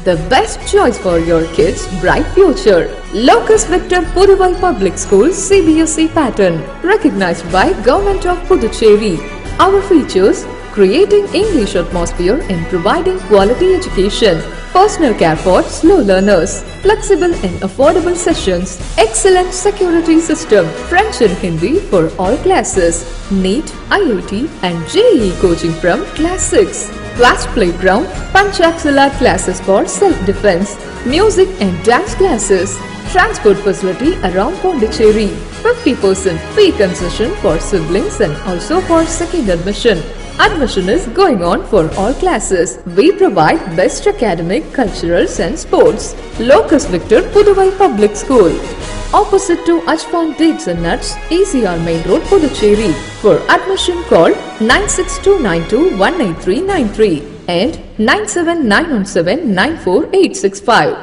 the best choice for your kids' bright future. Locus Victor Puduvai Public School CBSE pattern, recognized by Government of Puducherry. Our features: creating English atmosphere and providing quality education, personal care for slow learners, flexible and affordable sessions, excellent security system, French and Hindi for all classes, NEET, IIT and JEE coaching from class 6, vast playground, Panchakshala classes for self-defense, music and dance classes, transport facility around Pondicherry, 50% fee concession for siblings and also for second admission. Admission is going on for all classes. We provide best academic, culturals and sports. Locus Victor Puduvai Public School, opposite to Ajpan Dates and Nuts, ECR Main Road, Puducherry. For admission call 9629218393 and 9791794865.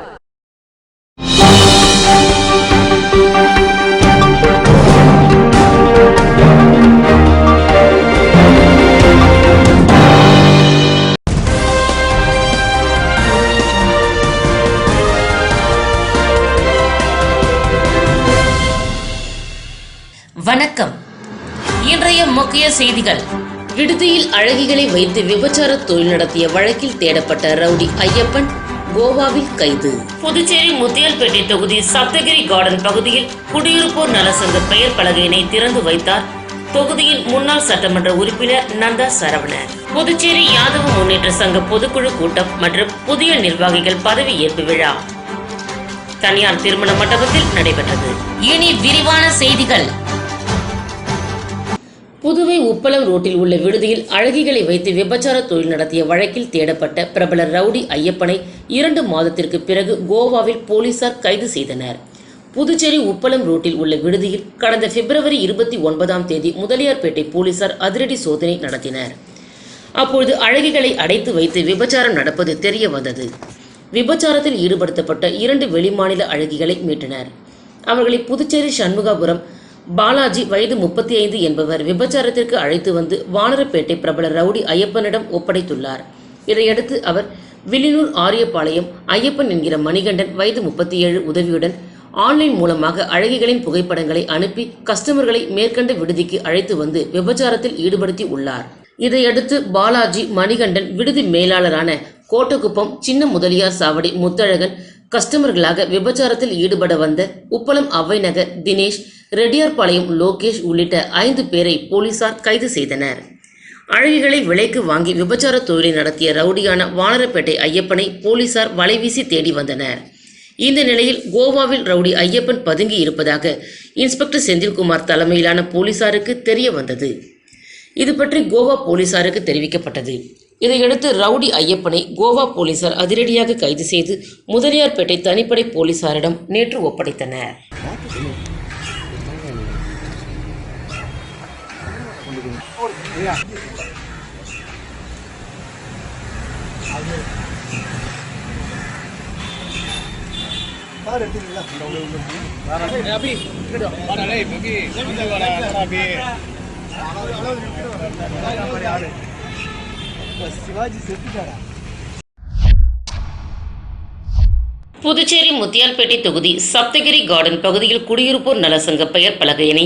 வணக்கம். இன்றைய முக்கிய செய்திகள். விடுதியில் அழகிகளை வைத்து விபச்சார தொழில் நடத்திய வழக்கில் தேடப்பட்ட ரவுடி ஐயப்பன் கோவாவில் கைது. புதுச்சேரி முத்தியால்பேட்டை தொகுதி சப்தகிரி கார்டன் பகுதியில் குடியிருப்போர் நலசங்க பெயர் பலகையினை திறந்து வைத்தார் தொகுதியின் முன்னாள் சட்டமன்ற உறுப்பினர் நந்தா சரவணன். புதுச்சேரி யாதவ முன்னேற்ற சங்க பொதுக்குழு கூட்டம் மற்றும் புதிய நிர்வாகிகள் பதவி ஏற்பு விழா தனியார் திருமண மண்டபத்தில் நடைபெற்றது. இனி விரிவான செய்திகள். புதுவை உப்பளம் ரோட்டில் உள்ள விடுதியில் அழகிகளை வைத்து விபச்சார தொழில் நடத்திய வழக்கில் தேடப்பட்ட பிரபல ரவுடி ஐயப்பனை 2 மாதத்திற்கு பிறகு கோவாவில் போலீசார் கைது செய்தனர். புதுச்சேரி உப்பளம் ரோட்டில் உள்ள விடுதியில் கடந்த பிப்ரவரி 29ஆம் தேதி முதலியார்பேட்டை போலீசார் அதிரடி சோதனை நடத்தினர். அப்பொழுது அழகிகளை அடைத்து வைத்து விபச்சாரம் நடப்பது தெரிய வந்தது. விபச்சாரத்தில் ஈடுபடுத்தப்பட்ட 2 வெளிமாநில அழகிகளை மீட்டனர். அவர்களை புதுச்சேரி சண்முகாபுரம் பாலாஜி வயது 35 என்பவர் விபச்சாரத்திற்கு அழைத்து வந்து வானரப்பேட்டை பிரபல ரவுடி ஐயப்பனிடம் ஒப்படைத்துள்ளார். இதையடுத்து அவர் வில்லியனூர் ஆரியபாளையம் ஐயப்பன் என்கிற மணிகண்டன் வயது 37 உதவியுடன் ஆன்லைன் மூலமாக அழகிகளின் புகைப்படங்களை அனுப்பி கஸ்டமர்களை மேற்கண்ட விடுதிக்கு அழைத்து வந்து விபச்சாரத்தில் ஈடுபடுத்தி உள்ளார். இதையடுத்து பாலாஜி, மணிகண்டன், விடுதி மேலாளரான கோட்டக்குப்பம் சின்ன முதலியார் சாவடி முத்தழகன் கஸ்டமர்களாக விபச்சாரத்தில் ஈடுபட வந்த உப்பளம் அவ்வை நகர் தினேஷ், ரெட்டியார்பாளையம் லோகேஷ் உள்ளிட்ட 5 பேரை போலீசார் கைது செய்தனர். அழகிகளை விலைக்கு வாங்கி விபச்சார தொழிலை நடத்திய ரவுடியான வானரப்பேட்டை ஐயப்பனை போலீசார் வலைவீசி தேடி வந்தனர். இந்த நிலையில் கோவாவில் ரவுடி ஐயப்பன் பதுங்கி இருப்பதாக இன்ஸ்பெக்டர் செந்தில்குமார் தலைமையிலான போலீசாருக்கு தெரிய வந்தது. இது பற்றி கோவா போலீசாருக்கு தெரிவிக்கப்பட்டது. இதையடுத்து ரவுடி ஐயப்பனை கோவா போலீசார் அதிரடியாக கைது செய்து முதலியார்பேட்டை தனிப்படை போலீசாரிடம் நேற்று ஒப்படைத்தனர். புதுச்சேரி முத்தியால்பேட்டை தொகுதி சப்தகிரி கார்டன் பகுதியில் குடியிருப்போர் நலசங்க பெயர் பலகையினை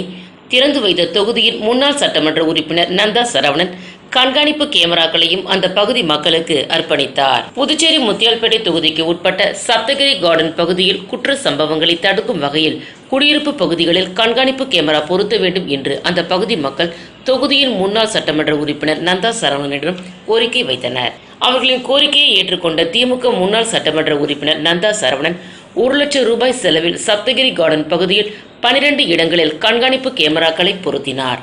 திறந்து வைத்த தொகுதியின் முன்னாள் சட்டமன்ற உறுப்பினர் நந்தா சரவணன் கண்காணிப்பு கேமராக்களையும் அந்த பகுதி மக்களுக்கு அர்ப்பணித்தார். புதுச்சேரி முத்தியால்பேட்டை தொகுதிக்கு உட்பட்ட சப்தகிரி கார்டன் பகுதியில் குற்ற சம்பவங்களை தடுக்கும் வகையில் குடியிருப்பு பகுதிகளில் கண்காணிப்பு கேமரா பொருத்த வேண்டும் என்று அந்த பகுதி மக்கள் தொகுதியின் முன்னாள் சட்டமன்ற உறுப்பினர் நந்தா சரவணனிடம் கோரிக்கை வைத்தனர். அவர்களின் கோரிக்கையை ஏற்றுக்கொண்ட திமுக முன்னாள் சட்டமன்ற உறுப்பினர் நந்தா சரவணன் 1 லட்சம் ரூபாய் செலவில் சப்தகிரி கார்டன் பகுதியில் 12 இடங்களில் கண்காணிப்பு கேமராக்களை பொருத்தினார்.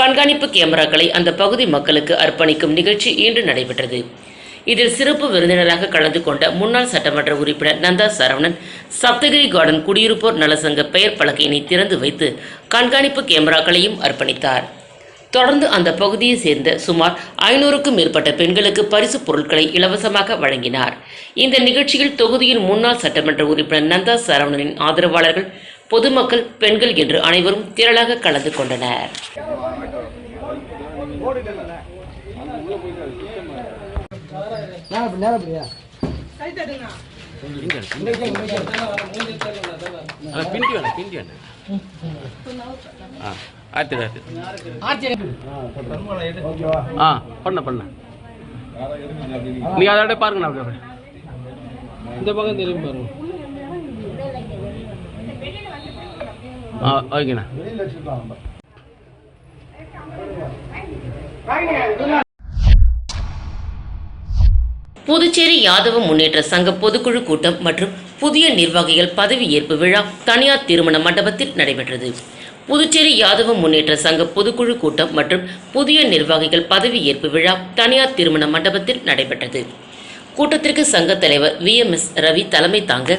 கண்காணிப்பு கேமராக்களை அந்த பகுதி மக்களுக்கு அர்ப்பணிக்கும் நிகழ்ச்சி இன்று நடைபெற்றது. இதில் சிறப்பு விருந்தினராக கலந்து கொண்ட முன்னாள் சட்டமன்ற உறுப்பினர் நந்தா சரவணன் சப்தகிரி கார்டன் குடியிருப்போர் நலசங்க பெயர் பலகையினை திறந்து வைத்து கண்காணிப்பு கேமராக்களையும் அர்ப்பணித்தார். தொடர்ந்து அந்த பகுதியை சேர்ந்த சுமார் 500க்கும் மேற்பட்ட பெண்களுக்கு பரிசு பொருட்களை இலவசமாக வழங்கினார். இந்த நிகழ்ச்சியில் தொகுதியின் முன்னாள் சட்டமன்ற உறுப்பினர் நந்தா சரவணனின் ஆதரவாளர்கள், பொதுமக்கள், பெண்கள் என்று அனைவரும் திரளாக கலந்து கொண்டனர். பிண்டி வேணும் பண்ண நீங்கள் அதோட பாருங்கண்ணா அப்படியே இந்த பக்கம் திரும்பி பாருங்க. ஓகேண்ணா. புதுச்சேரி யாதவ முன்னேற்ற சங்க பொதுக்குழு கூட்டம் மற்றும் புதிய நிர்வாகிகள் பதவியேற்பு விழா தனியார் திருமண மண்டபத்தில் நடைபெற்றது. புதுச்சேரி யாதவ முன்னேற்ற சங்க பொதுக்குழு கூட்டம் மற்றும் புதிய நிர்வாகிகள் பதவியேற்பு விழா தனியார் திருமண மண்டபத்தில் நடைபெற்றது. கூட்டத்திற்கு சங்க தலைவர் VMS ரவி தலைமை தாங்க,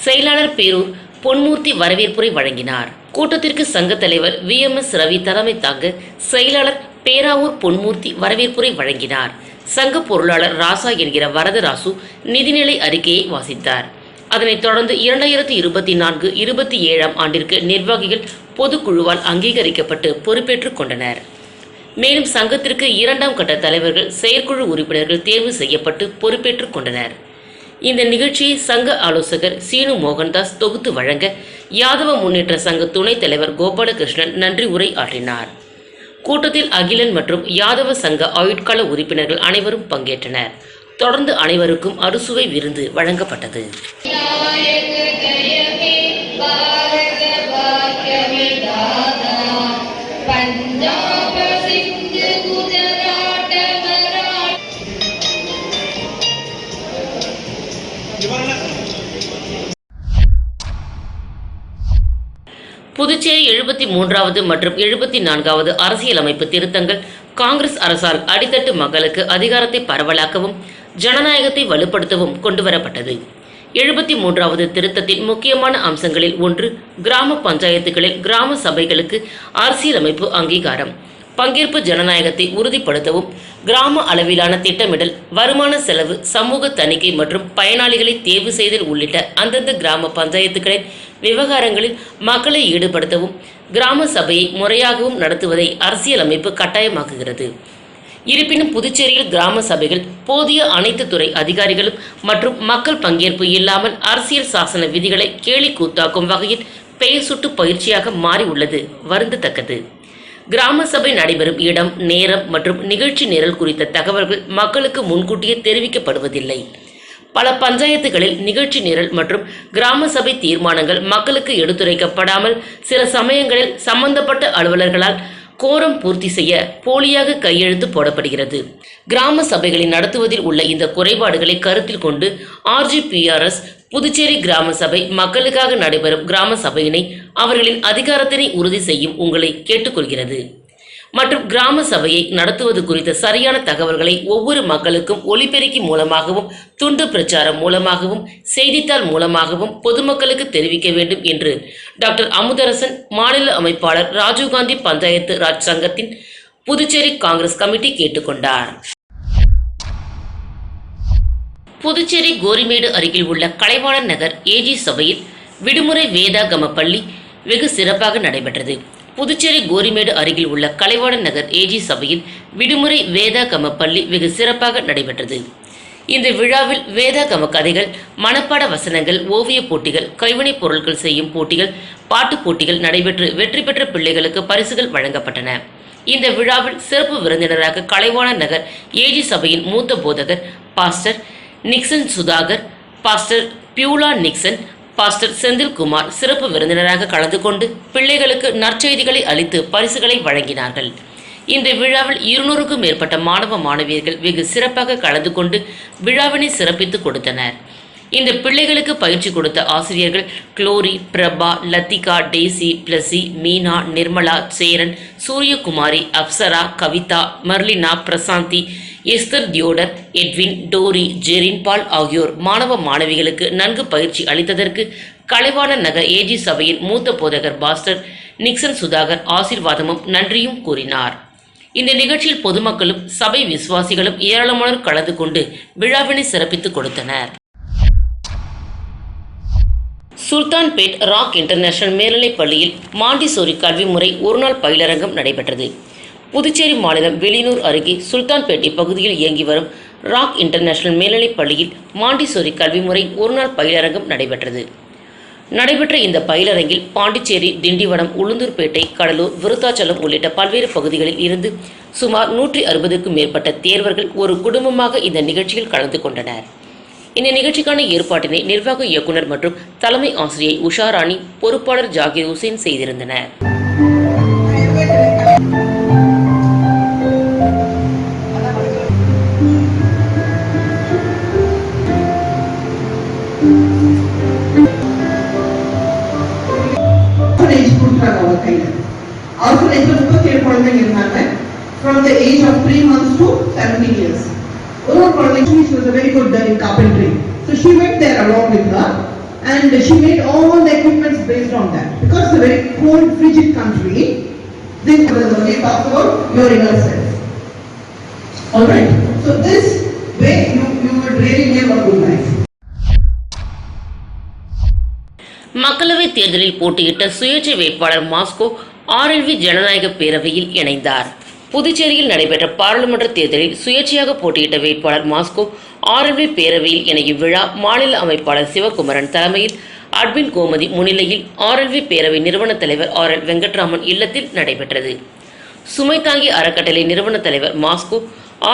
செயலாளர் பேரூர் பொன்மூர்த்தி வரவேற்புரை வழங்கினார். கூட்டத்திற்கு சங்க தலைவர் VMS ரவி தலைமை தாங்க, செயலாளர் பேராவூர் பொன்மூர்த்தி வரவேற்புரை வழங்கினார். சங்க பொருளாளர் ராசா என்கிற வரதராசு நிதிநிலை அறிக்கையை வாசித்தார். அதனைத் தொடர்ந்து 2024-27 ஆண்டிற்கு நிர்வாகிகள் பொதுக்குழுவால் அங்கீகரிக்கப்பட்டு பொறுப்பேற்றுக் கொண்டனர். மேலும் சங்கத்திற்கு 2ஆம் கட்ட தலைவர்கள், செயற்குழு உறுப்பினர்கள் தேர்வு செய்யப்பட்டு பொறுப்பேற்றுக் கொண்டனர். இந்த நிகழ்ச்சியை சங்க ஆலோசகர் சீனு மோகன்தாஸ் தொகுத்து வழங்க, யாதவ முன்னேற்ற சங்க துணைத் தலைவர் கோபாலகிருஷ்ணன் நன்றி உரை ஆற்றினார். கூட்டத்தில் அகிலன் மற்றும் யாதவ சங்க ஆயுட்கால உறுப்பினர்கள் அனைவரும் பங்கேற்றனர். தொடர்ந்து அனைவருக்கும் அறுசுவை விருந்து வழங்கப்பட்டது. புதுச்சேரி 73வது மற்றும் 74வது அரசியலமைப்பு திருத்தங்கள் காங்கிரஸ் அரசால் அடித்தட்டு மக்களுக்கு அதிகாரத்தை பரவலாக்கவும் ஜனநாயகத்தை வலுப்படுத்தவும் கொண்டுவரப்பட்டது. 73வது திருத்தத்தின் முக்கியமான அம்சங்களில் ஒன்று, கிராம பஞ்சாயத்துகளில் கிராம சபைகளுக்கு அரசியலமைப்பு அங்கீகாரம், பங்கேற்பு ஜனநாயகத்தை உறுதிப்படுத்தவும், கிராம அளவிலான திட்டமிடல், வருமான செலவு, சமூக தணிக்கை மற்றும் பயனாளிகளை தேர்வு செய்தல் உள்ளிட்ட அந்தந்த கிராம பஞ்சாயத்துகளின் விவகாரங்களில் மக்களை ஈடுபடுத்தவும், கிராம சபையை முறையாகவும் நடத்துவதை அரசியலமைப்பு கட்டாயமாக்குகிறது. இருப்பினும் புதுச்சேரியில் கிராம சபைகள் போதிய அனைத்து துறை அதிகாரிகளும் மற்றும் மக்கள் பங்கேற்பு இல்லாமல் அரசியல் சாசன விதிகளை கேலி கூத்தாக்கும் வகையில் பெயர் சுட்டு பயிற்சியாக மாறி உள்ளது வருந்தத்தக்கது. கிராம சபை நடைபெறும் இடம், நேரம் மற்றும் நிகழ்ச்சி நிரல் குறித்த தகவல்கள் மக்களுக்கு முன்கூட்டியே தெரிவிக்கப்படுவதில்லை. பல பஞ்சாயத்துகளில் நிகழ்ச்சி நிரல் மற்றும் கிராம சபை தீர்மானங்கள் மக்களுக்கு எடுத்துரைக்கப்படாமல் சில சமயங்களில் சம்பந்தப்பட்ட அலுவலர்களால் கோரம் பூர்த்தி செய்ய போலியாக கையெழுத்து போடப்படுகிறது. கிராம சபைகளை நடத்துவதில் உள்ள இந்த குறைபாடுகளை கருத்தில் கொண்டு RGPRS புதுச்சேரி கிராம சபை மக்களுக்காக நடைபெறும் கிராம சபையினை அவர்களின் அதிகாரத்தினை உறுதி செய்யும் உங்களை கேட்டுக்கொள்கிறது மற்றும் கிராம சபையை நடத்துவது குறித்த சரியான தகவல்களை ஒவ்வொரு மக்களுக்கும் ஒலிபெருக்கி மூலமாகவும், துண்டு பிரச்சாரம் மூலமாகவும், செய்தித்தாள் மூலமாகவும் பொதுமக்களுக்கு தெரிவிக்க வேண்டும் என்று டாக்டர் அமுதரசன், மாநில அமைப்பாளர், ராஜீவ்காந்தி பஞ்சாயத்து ராஜ் சங்கத்தின் புதுச்சேரி காங்கிரஸ் கமிட்டி கேட்டுக்கொண்டார். புதுச்சேரி கோரிமேடு அருகில் உள்ள கலைவாணர் நகர் AG சபையில் விடுமுறை வேதாகம பள்ளி வெகு சிறப்பாக நடைபெற்றது. புதுச்சேரி கோரிமேடு அருகில் உள்ள கலைவாணர் நகர் AG சபையில் விடுமுறை வேதாகம பள்ளி வெகு சிறப்பாக நடைபெற்றது. இந்த விழாவில் வேதாகம கதைகள், மனப்பாட வசனங்கள், ஓவிய போட்டிகள், கைவினைப் பொருட்கள் செய்யும் போட்டிகள், பாட்டுப் போட்டிகள் நடைபெற்று வெற்றி பெற்ற பிள்ளைகளுக்கு பரிசுகள் வழங்கப்பட்டன. இந்த விழாவில் சிறப்பு விருந்தினராக கலைவாணர் நகர் AG சபையின் மூத்த போதகர் pastor Nixon Sudhakar, pastor Beulah Nixon, pastor Senthilkumar சிறப்பு விருந்தினராக கலந்து கொண்டு பிள்ளைகளுக்கு நற்செய்திகளை அளித்து பரிசுகளை வழங்கினார்கள். இந்த விழாவில் 200க்கும் மேற்பட்ட மாணவ மாணவியர்கள் வெகு சிறப்பாக கலந்து கொண்டு விழாவினை சிறப்பித்து கொடுத்தனர். இந்த பிள்ளைகளுக்கு பயிற்சி கொடுத்த ஆசிரியர்கள் Glory, Prabha, Lathika, Daisy, Blessy, Meena, Nirmala, Cheran, Suryakumari, Apsara, Kavitha, Marlina, Prasanthi, Esther, Theodore, Edwin, Dory, Jerin Paul ஆகியோர் மாணவ மாணவிகளுக்கு நன்கு பயிற்சி அளித்ததற்கு கலைவாணர் நகர் AG சபையின் மூத்த போதகர் பாஸ்டர் நிக்சன் சுதாகர் ஆசீர்வாதமும் நன்றியும் கூறினார். இந்த நிகழ்ச்சியில் பொதுமக்களும் சபை விசுவாசிகளும் ஏராளமானோர் கலந்து கொண்டு விழாவினை சிறப்பித்துக் கொடுத்தனர். சுல்தான்பேட் ராக் இன்டர்நேஷனல் மேல்நிலைப் பள்ளியில் மாண்டிசோரி கல்வி முறை ஒருநாள் பயிலரங்கம் நடைபெற்றது. புதுச்சேரி மாநிலம் வெளியூர் அருகே சுல்தான்பேட்டை பகுதியில் இயங்கி வரும் ராக் இன்டர்நேஷனல் மேல்நிலைப் பள்ளியில் மாண்டிசோரி கல்வி முறை ஒருநாள் பயிலரங்கம் நடைபெற்றது. நடைபெற்ற இந்த பயிலரங்கில் பாண்டிச்சேரி, திண்டிவனம், உளுந்தூர்பேட்டை, கடலூர், விருத்தாச்சலம் உள்ளிட்ட பல்வேறு பகுதிகளில் இருந்து சுமார் 160க்கும் மேற்பட்ட தேர்வர்கள் ஒரு குடும்பமாக இந்த நிகழ்ச்சியில் கலந்து கொண்டனர். இந்த நிகழ்ச்சிக்கான ஏற்பாட்டினை நிர்வாக இயக்குனர் மற்றும் தலைமை ஆசிரியை உஷாராணி, பொறுப்பாளர் ஜாகிர் ஹுசேன் செய்திருந்தனர். From the age of 3 months to 17 years. She was a very good in carpentry. So she went there along with her and she made all the equipments based on that. Because it's a very cold, frigid country, this was only talks about your inner self. Alright, so this way you would really live a good life. மக்களவை தேர்தலில் போட்டியிட்ட சுயேட்சை வேட்பாளர் Moscow RLV ஜனநாயக பேரவையில் இணைந்தார். புதுச்சேரியில் நடைபெற்ற பாராளுமன்ற தேர்தலில் சுயேட்சையாக போட்டியிட்ட வேட்பாளர் மாஸ்கோ RLV பேரவையில் இணையும் விழா மாநில அமைப்பாளர் சிவகுமரன் தலைமையில் அட்மின் கோமதி முன்னிலையில் RLV பேரவை நிறுவன தலைவர் RL வெங்கட்ராமன் இல்லத்தில் நடைபெற்றது. சுமை தாங்கி அறக்கட்டளை நிறுவன தலைவர் மாஸ்கோ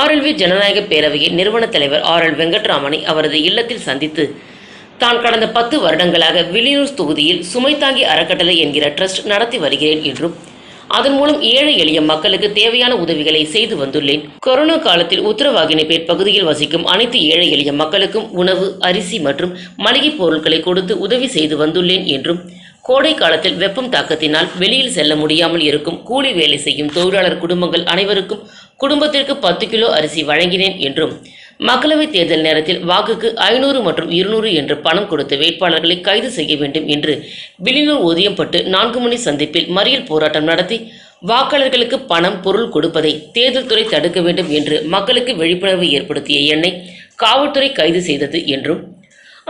RLV ஜனநாயக பேரவையின் நிறுவன தலைவர் RL வெங்கட்ராமனை அவரது இல்லத்தில் சந்தித்து தான் கடந்த 10 வருடங்களாக வில்லியனூர் தொகுதியில் சுமை தாங்கி அறக்கட்டளை என்கிற ட்ரஸ்ட் நடத்தி வருகிறேன் என்றும் அதன் மூலம் ஏழை எளிய மக்களுக்கு தேவையான உதவிகளை செய்து வந்துள்ளேன். கொரோனா காலத்தில் உத்தரவாகினிப்பேட் பகுதியில் வசிக்கும் அனைத்து ஏழை எளிய மக்களுக்கும் உணவு, அரிசி மற்றும் மளிகை பொருட்களை கொடுத்து உதவி செய்து வந்துள்ளேன் என்றும் கோடை காலத்தில் வெப்பம் தாக்கத்தினால் வெளியில் செல்ல முடியாமல் இருக்கும் கூலி வேலை செய்யும் தொழிலாளர் குடும்பங்கள் அனைவருக்கும் குடும்பத்திற்கு 10 கிலோ அரிசி வழங்கினேன் என்றும் மக்களவை தேர்தல் நேரத்தில் வாக்குக்கு 500 மற்றும் 200 என்று பணம் கொடுத்த வேட்பாளர்களை கைது செய்ய வேண்டும் என்று வில்லியனூர் ஊதியம்பட்டு 4 மணி சந்திப்பில் மறியல் போராட்டம் நடத்தி வாக்காளர்களுக்கு பணம், பொருள் கொடுப்பதை தேர்தல் துறை தடுக்க வேண்டும் என்று மக்களுக்கு விழிப்புணர்வு ஏற்படுத்திய என்னை காவல்துறை கைது செய்தது என்றும்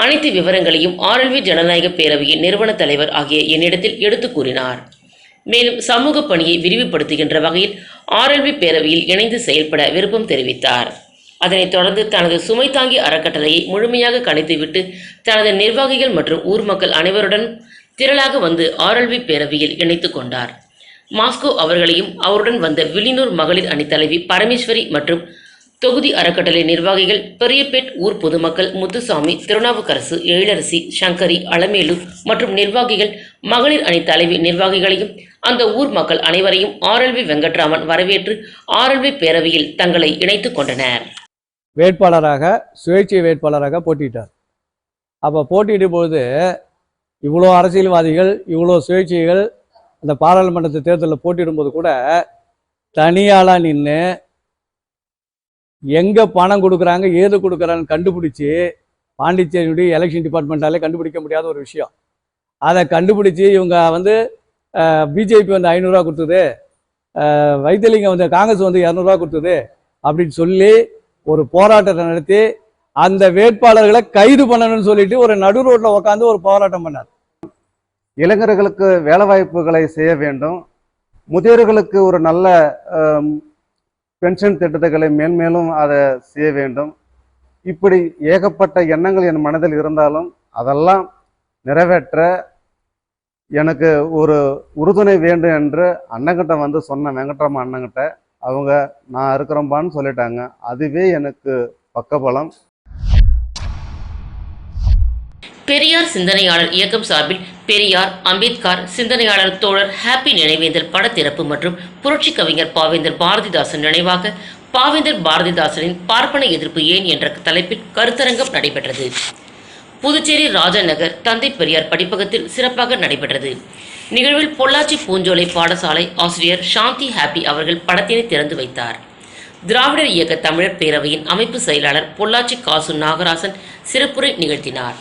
அனைத்து விவரங்களையும் RLV ஜனநாயக பேரவையின் நிறுவன தலைவர் ஆகிய என்னிடத்தில் எடுத்து கூறினார். மேலும் சமூக பணியை விரிவுபடுத்துகின்ற வகையில் RLV பேரவையில் இணைந்து செயல்பட விருப்பம் தெரிவித்தார். அதனைத் தொடர்ந்து தனது சுமை தாங்கி அறக்கட்டளையை முழுமையாக கலைத்துவிட்டு தனது நிர்வாகிகள் மற்றும் ஊர் மக்கள் அனைவருடன் திரளாக வந்து RLV பேரவையில் இணைத்துக் கொண்டார். மாஸ்கோ அவர்களையும் அவருடன் வந்த வில்லியனூர் மகளிர் அணி தலைவி பரமேஸ்வரி மற்றும் தொகுதி அறக்கட்டளை நிர்வாகிகள், பெரியப்பேட் ஊர் பொதுமக்கள் முத்துசாமி, திருநாவுக்கரசு, எழிலரசி, சங்கரி, அலமேலு மற்றும் நிர்வாகிகள், மகளிர் அணி தலைவி நிர்வாகிகளையும் அந்த ஊர் மக்கள் அனைவரையும் RLV வெங்கட்ராமன் வரவேற்று RLV பேரவையில் தங்களை இணைத்துக் கொண்டனர். வேட்பாளராக சுயேட்சை வேட்பாளராக போட்டியிட்டார். அப்போ போட்டியிடும் போது இவ்வளோ அரசியல்வாதிகள், இவ்வளோ சுயேட்சைகள் அந்த பாராளுமன்ற தேர்தலில் போட்டியிடும்போது கூட தனியாளாக நின்று எங்கே பணம் கொடுக்குறாங்க, ஏது கொடுக்குறான்னு கண்டுபிடிச்சி, பாண்டிச்சேரியுடைய எலெக்ஷன் டிபார்ட்மெண்ட்டாலே கண்டுபிடிக்க முடியாத ஒரு விஷயம். அதை கண்டுபிடிச்சி இவங்க வந்து பிஜேபி வந்து 500 ரூபா கொடுத்தது, வைத்தியலிங்கம் வந்து காங்கிரஸ் வந்து 200 ரூபா கொடுத்தது அப்படின்னு சொல்லி ஒரு போராட்டத்தை நடத்தி அந்த வேட்பாளர்களை கைது பண்ணணும்னு சொல்லிட்டு ஒரு நடு ரோட்டில் உட்காந்து ஒரு போராட்டம் பண்ணார். இளைஞர்களுக்கு வேலை வாய்ப்புகளை செய்ய வேண்டும், முதியோர்களுக்கு ஒரு நல்ல பென்ஷன் திட்டங்களை மேன்மேலும் அதை செய்ய வேண்டும். இப்படி ஏகப்பட்ட எண்ணங்கள் என் மனதில் இருந்தாலும் அதெல்லாம் நிறைவேற்ற எனக்கு ஒரு உறுதுணை வேண்டும் என்று அண்ணங்கிட்ட வந்து சொன்ன வெங்கட்ராமன் அண்ணங்கிட்ட அவங்க நான் இருக்கிறோம்பான்னு சொல்லிட்டாங்க. அதுவே எனக்கு பக்கபலம். பெரியார் சிந்தனையாளர் இயக்கம் சார்பில் பெரியார், அம்பேத்கர் சிந்தனையாளர் தோழர் ஹாப்பி நினைவேந்தல் பட திறப்பு மற்றும் புரட்சி கவிஞர் பாவேந்தர் பாரதிதாசன் நினைவாக பாவேந்தர் பாரதிதாசனின் பார்ப்பன எதிர்ப்பு ஏன் என்ற தலைப்பில் கருத்தரங்கம் நடைபெற்றது. புதுச்சேரி ராஜநகர் தந்தை பெரியார் படிப்பகத்தில் சிறப்பாக நடைபெற்றது. நிகழ்வில் பொள்ளாச்சி பூஞ்சோலை பாடசாலை ஆசிரியர் சாந்தி ஹாப்பி அவர்கள் படத்தினை திறந்து வைத்தார். திராவிடர் இயக்க தமிழர் பேரவையின் அமைப்பு செயலாளர் பொள்ளாச்சி காசு நாகராசன் சிறப்புரை நிகழ்த்தினார்.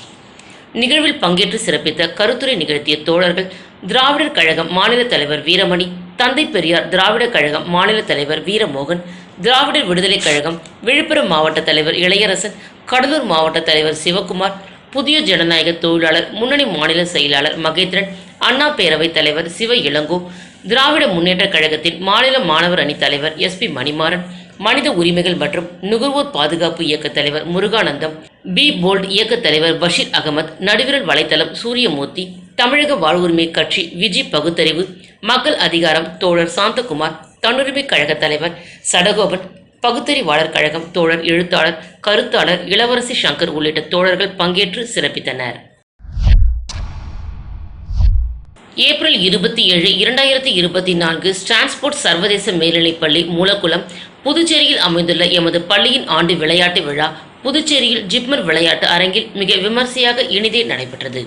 நிகழ்வில் பங்கேற்று சிறப்பித்த கருத்துரை நிகழ்த்திய தோழர்கள் திராவிடர் கழகம் மாநில தலைவர் வீரமணி, தந்தை பெரியார் திராவிடர் கழகம் மாநில தலைவர் வீரமோகன், திராவிடர் விடுதலை கழகம் விழுப்புரம் மாவட்ட தலைவர் இளையரசன், கடலூர் மாவட்ட தலைவர் சிவகுமார், புதிய ஜனநாயக தொழிலாளர் முன்னணி மாநில செயலாளர் மகேந்திரன், அண்ணா பேரவை தலைவர் சிவ இளங்கோ, திராவிட முன்னேற்ற கழகத்தின் மாநில மாணவர் அணி தலைவர் SP மணிமாறன், மனித உரிமைகள் மற்றும் நுகர்வோர் பாதுகாப்பு இயக்க தலைவர் முருகானந்தம், பி போல்ட் இயக்க தலைவர் பஷீர் அகமது, நடுவிரல் வலைத்தளம் சூரியமூர்த்தி, தமிழக வாழ்வுரிமை கட்சி விஜி பகுத்தறிவு, மக்கள் அதிகாரம் தோழர் சாந்தகுமார், தன்னுரிமை கழக தலைவர் சடகோபன், பகுத்தறிவாளர் கழகம் தோழர் எழுத்தாளர் கருத்தாளர் இளவரசி சங்கர் உள்ளிட்ட தோழர்கள் பங்கேற்று சிறப்பித்தனர். ஏப்ரல் 27, 2024 ஸ்டான்ஸ்போர்ட் சர்வதேச மேல்நிலைப்பள்ளி மூலக்குளம், புதுச்சேரியில் அமைந்துள்ள எமது பள்ளியின் ஆண்டு விளையாட்டு விழா புதுச்சேரியில் ஜிப்மர் விளையாட்டு அரங்கில் மிக விமர்சையாக இனிதே நடைபெற்றது.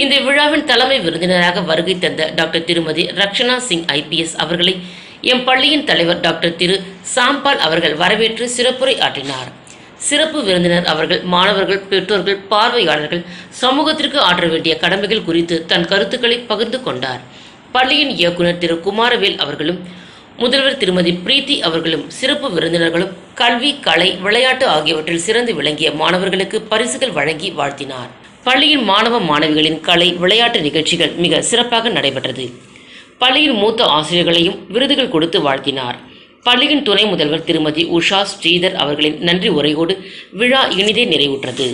இந்த விழாவின் தலைமை விருந்தினராக வருகை தந்த டாக்டர் திருமதி ரக்ஷனா சிங் IPS அவர்களை எம் பள்ளியின் தலைவர் டாக்டர் திரு சாம்பால் அவர்கள் வரவேற்று சிறப்புரை ஆற்றினார். சிறப்பு விருந்தினர் அவர்கள் மாணவர்கள், பெற்றோர்கள், பார்வையாளர்கள் சமூகத்திற்கு ஆற்ற வேண்டிய கடமைகள் குறித்து தன் கருத்துக்களை பகிர்ந்து கொண்டார். பள்ளியின் இயக்குனர் திரு குமாரவேல் அவர்களும் முதல்வர் திருமதி பிரீத்தி அவர்களும் சிறப்பு விருந்தினர்களும் கல்வி, கலை, விளையாட்டு ஆகியவற்றில் சிறந்து விளங்கிய மாணவர்களுக்கு பரிசுகள் வழங்கி வாழ்த்தினார். பள்ளியின் மாணவ மாணவிகளின் கலை, விளையாட்டு நிகழ்ச்சிகள் மிக சிறப்பாக நடைபெற்றது. பள்ளியின் மூத்த ஆசிரியர்களையும் விருதுகள் கொடுத்து வாழ்த்தினார். பள்ளியின் துணை முதல்வர் திருமதி உஷா ஸ்ரீதர் அவர்களின் நன்றி உரையோடு விழா இனிதே நிறைவுற்றது.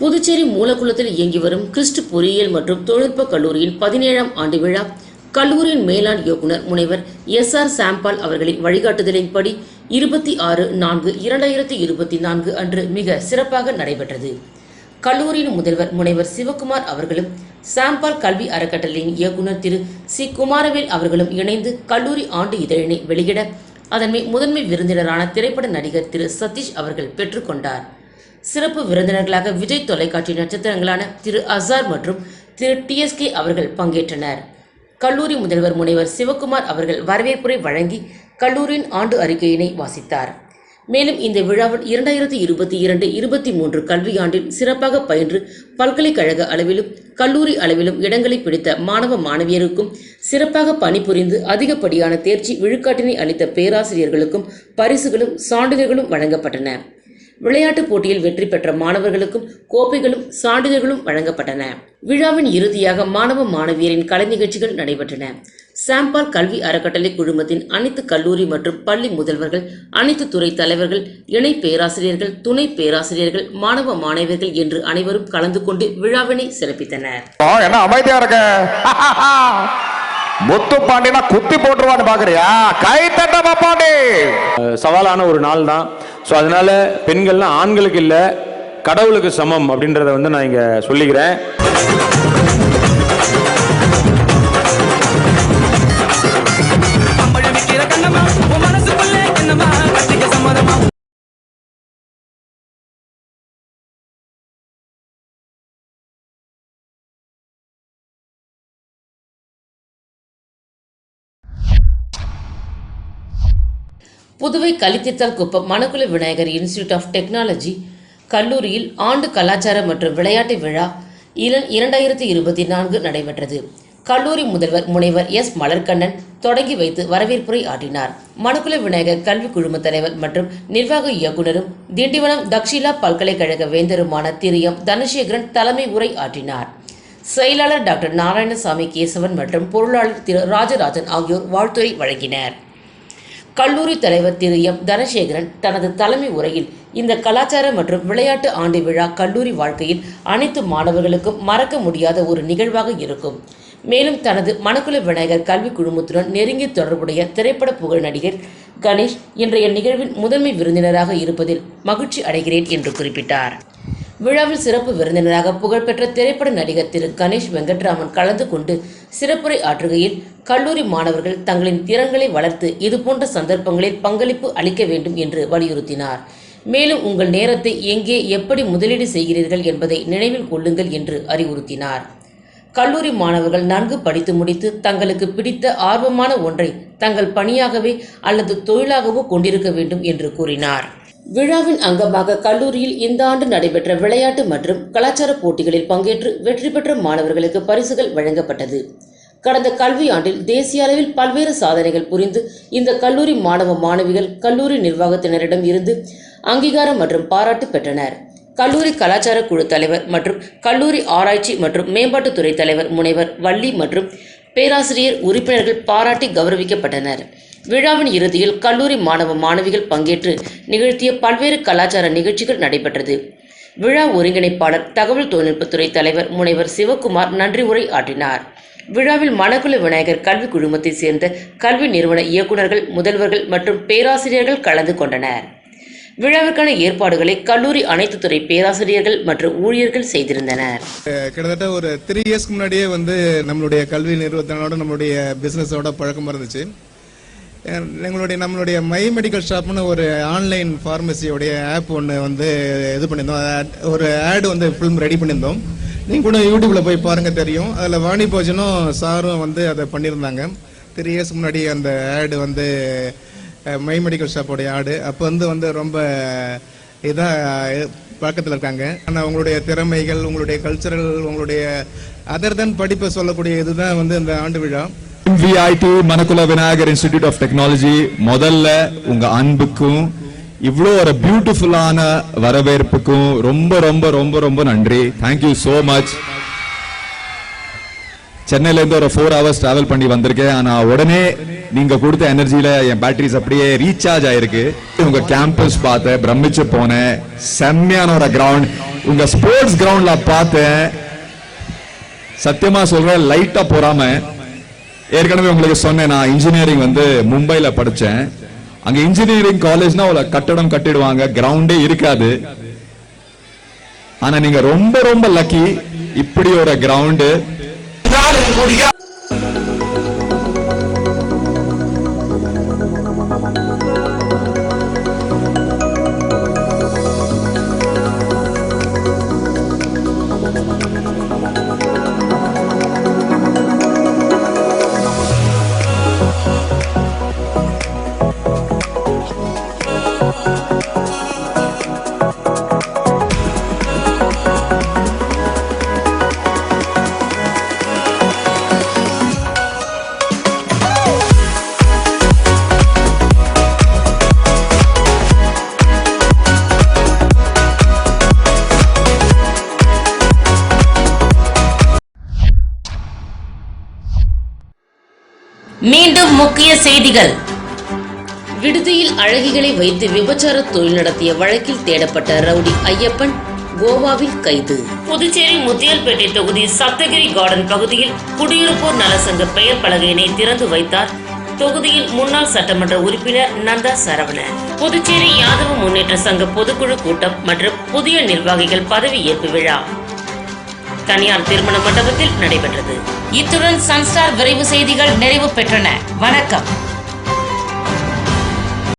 புதுச்சேரி மூலக்குளத்தில் இயங்கி வரும் கிறிஸ்ட் பொறியியல் மற்றும் தொழில்நுட்ப கல்லூரியின் 17ஆம் ஆண்டு விழா கல்லூரியின் மேலாண் இயக்குனர் முனைவர் SR சாம்பால் அவர்களின் வழிகாட்டுதலின்படி 26/4/2024 அன்று மிக சிறப்பாக நடைபெற்றது. கல்லூரியின் முதல்வர் முனைவர் சிவகுமார் அவர்களும் சாம்பால் கல்வி அறக்கட்டளையின் இயக்குனர் திரு சி குமாரவேல் அவர்களும் இணைந்து கல்லூரி ஆண்டு இதழினை வெளியிட அதன் முதன்மை விருந்தினரான திரைப்பட நடிகர் திரு சதீஷ் அவர்கள் பெற்றுக்கொண்டார். சிறப்பு விருந்தினர்களாக விஜய் தொலைக்காட்சி நட்சத்திரங்களான திரு அசார் மற்றும் திரு TSK அவர்கள் பங்கேற்றனர். கல்லூரி முதல்வர் முனைவர் சிவகுமார் அவர்கள் வரவேற்புரை வழங்கி கல்லூரியின் ஆண்டு அறிக்கையினை வாசித்தார். மேலும் இந்த விழாவில் 2022-23 கல்வியாண்டில் சிறப்பாக பயின்று பல்கலைக்கழக அளவிலும் கல்லூரி அளவிலும் இடங்களை பிடித்த மாணவ மாணவியருக்கும் சிறப்பாக பணிபுரிந்து அதிகப்படியான தேர்ச்சி விழுக்காட்டினை அளித்த பேராசிரியர்களுக்கும் பரிசுகளும் சான்றிதழ்களும் வழங்கப்பட்டன. விளையாட்டுப் போட்டியில் வெற்றி பெற்ற மாணவர்களுக்கும் கோப்பைகளும் சான்றிதழ்களும் வழங்கப்பட்டன. விழாவின் இறுதியாக மாணவ மாணவியரின் கலை நிகழ்ச்சிகள் நடைபெற்றன. சாம்பால் கல்வி அறக்கட்டளை குழுமத்தின் அனைத்து கல்லூரி மற்றும் பள்ளி முதல்வர்கள், அனைத்து துறை தலைவர்கள், இணை பேராசிரியர்கள், துணை பேராசிரியர்கள், மாணவ மாணவியர்கள் என்று அனைவரும் கலந்து கொண்டு விழாவினை சிறப்பித்தனர். அமைதியா இருக்க முத்து பாண்டினா குத்தி போட்டுருவான்னு பாக்குறியா? கை தட்ட பாப்பாண்டி. சவாலான ஒரு நாள் தான். ஸோ அதனால பெண்கள்லாம் ஆண்களுக்கு இல்லை, கடவுளுக்கு சமம் அப்படின்றத நான் இங்க சொல்லிக்கிறேன். Puduvai Kalitheerthal Kuppam Manakula Vinayagar institute of technology கல்லூரியில் ஆண்டு கலாச்சார மற்றும் விளையாட்டு விழா 2024 நடைபெற்றது. கல்லூரி முதல்வர் முனைவர் எஸ் மலர்கண்ணன் தொடங்கி வைத்து வரவேற்புரை ஆற்றினார். மணக்குள விநாயகர் கல்வி குழும தலைவர் மற்றும் நிர்வாக இயக்குனரும் திண்டிவனம் தக்ஷிலா பல்கலைக்கழக வேந்தருமான திரு எம் தனசேகரன் தலைமை உரை ஆற்றினார். செயலாளர் டாக்டர் நாராயணசாமி கேசவன் மற்றும் பொருளாளர் திரு ராஜராஜன் ஆகியோர் வாழ்த்துரை வழங்கினர். கல்லூரி தலைவர் திரு எம் தனசேகரன் தனது தலைமை உரையில் இந்த கலாச்சார மற்றும் விளையாட்டு ஆண்டு விழா கல்லூரி வாழ்க்கையில் அனைத்து மாணவர்களுக்கும் மறக்க முடியாத ஒரு நிகழ்வாக இருக்கும். மேலும் தனது மணக்குள விநாயகர் கல்வி குழுமத்துடன் நெருங்கிய தொடர்புடைய திரைப்பட புகழ் நடிகர் கணேஷ் இன்றைய நிகழ்வின் முதன்மை விருந்தினராக இருப்பதில் மகிழ்ச்சி அடைகிறேன் என்று குறிப்பிட்டார். விழாவில் சிறப்பு விருந்தினராக புகழ்பெற்ற திரைப்பட நடிகர் திரு கணேஷ் வெங்கட்ராமன் கலந்து கொண்டு சிறப்புரை ஆற்றுகையில் கல்லூரி மாணவர்கள் தங்களின் திறன்களை வளர்த்து இதுபோன்ற சந்தர்ப்பங்களில் பங்களிப்பு அளிக்க வேண்டும் என்று வலியுறுத்தினார். மேலும் உங்கள் நேரத்தை எங்கே எப்படி முதலீடு செய்கிறீர்கள் என்பதை நினைவில் கொள்ளுங்கள் என்று அறிவுறுத்தினார். கல்லூரி மாணவர்கள் நன்கு படித்து முடித்து தங்களுக்கு பிடித்த ஆர்வமான ஒன்றை தங்கள் பணியாகவே அல்லது தொழிலாகவோ கொண்டிருக்க வேண்டும் என்று கூறினார். விழாவின் அங்கமாக கல்லூரியில் இந்த ஆண்டு நடைபெற்ற விளையாட்டு மற்றும் கலாச்சார போட்டிகளில் பங்கேற்று வெற்றி பெற்ற மாணவர்களுக்கு பரிசுகள் வழங்கப்பட்டது. கடந்த கல்வி ஆண்டில் தேசிய அளவில் பல்வேறு சாதனைகள் புரிந்து இந்த கல்லூரி மாணவ மாணவிகள் கல்லூரி நிர்வாகத்தினரிடம் இருந்து அங்கீகாரம் மற்றும் பாராட்டு பெற்றனர். கல்லூரி கலாச்சார குழு தலைவர் மற்றும் கல்லூரி ஆராய்ச்சி மற்றும் மேம்பாட்டுத்துறை தலைவர் முனைவர் வள்ளி மற்றும் பேராசிரியர் உறுப்பினர்கள் பாராட்டி கௌரவிக்கப்பட்டனர். விழாவின் இறுதியில் கல்லூரி மாணவ மாணவிகள் பங்கேற்று நிகழ்த்திய பல்வேறு கலாச்சார நிகழ்ச்சிகள் நடைபெற்றது. விழா ஒருங்கிணைப்பாளர் தகவல் தொழில்நுட்பத்துறை தலைவர் முனைவர் சிவகுமார் நன்றி உரை ஆற்றினார். விழாவில் மணக்குள விநாயகர் கல்வி குழுமத்தை சேர்ந்த கல்வி நிறுவன இயக்குநர்கள், முதல்வர்கள் மற்றும் பேராசிரியர்கள் கலந்து கொண்டனர். விழாவிற்கான ஏற்பாடுகளை கல்லூரி அனைத்து துறை பேராசிரியர்கள் மற்றும் ஊழியர்கள் செய்திருந்தனர். கிட்டத்தட்ட ஒரு 3 years முன்னாடியே நம்மளுடைய கல்வி நிறுவனத்தோட நம்மளுடைய பிசினஸோட பழக்கம் இருந்துச்சு. நம்மளுடைய மை மெடிக்கல் ஷாப்னு ஒரு ஆன்லைன் ஃபார்மசியோடைய ஆப் ஒன்று இது பண்ணியிருந்தோம். ஒரு ஆடு ஃபிலிம் ரெடி பண்ணியிருந்தோம். நீங்கள் கூட யூடியூப்ல போய் பாருங்க, தெரியும். அதில் வாணி போஜனும் சாரும் அதை பண்ணியிருந்தாங்க. 3 years முன்னாடி அந்த ஆடு மை மெடிக்கல் ஷாப்போடைய ஆடு அப்போ ரொம்ப இதாக பழக்கத்தில் இருக்காங்க. ஆனால் உங்களுடைய திறமைகள், உங்களுடைய கல்ச்சரல், உங்களுடைய அதர் தென் படிப்பை சொல்லக்கூடிய இதுதான் இந்த ஆண்டு விழா. MVIT Manakula Vinayagar institute of technology முதல்ல உங்க அன்புக்கும் இவ்வளோ ஒரு பியூட்டிஃபுல்லான வரவேற்புக்கும் ரொம்ப ரொம்ப ரொம்ப ரொம்ப நன்றி. Thank you so much. சென்னையில இருந்து ஒரு 4 hours டிராவல் பண்ணி வந்திருக்கேன். ஆனா உடனே நீங்க கொடுத்த எனர்ஜியில என் பேட்டரிஸ் அப்படியே ரீசார்ஜ் ஆயிருக்கு. உங்க கேம்பஸ் பார்த்தேன், பிரமிச்சு போனேன். செம்மையான ஒரு கிரவுண்ட், உங்க ஸ்போர்ட்ஸ் கிரவுண்ட்ல பார்த்தேன். சத்தியமா சொல்றேன், லைட்டா போறாம. ஏற்கனவே உங்களுக்கு சொன்னேன், நான் இன்ஜினியரிங் மும்பைல படிச்சேன். அங்க இன்ஜினியரிங் காலேஜ்னா ஒரு கட்டடம் கட்டிடுவாங்க, கிரவுண்டே இருக்காது. ஆனா நீங்க ரொம்ப ரொம்ப லக்கி, இப்படி ஒரு கிரவுண்டு. மீண்டும் முக்கிய செய்திகள். விடுதியில் அழகிகளை வைத்து விபச்சார தொழில் நடத்திய வழக்கில் தேடப்பட்ட ரவுடி ஐயப்பன் கோவாவில் கைது. புதுச்சேரி முத்தியல்பேட்டை தொகுதி சப்தகிரி கார்டன் பகுதியில் குடியிருப்போர் நலசங்க பெயர் பலகையினை திறந்து வைத்தார் தொகுதியின் முன்னாள் சட்டமன்ற உறுப்பினர் நந்தா சரவணன். புதுச்சேரி யாதவ முன்னேற்ற சங்க பொதுக்குழு கூட்டம் மற்றும் புதிய நிர்வாகிகள் பதவி ஏற்பு விழா தனியார் திருமண மண்டபத்தில் நடைபெற்றது. இத்துடன் சன்ஸ்டார் விரைவு செய்திகள் நிறைவு பெற்றன. வணக்கம்.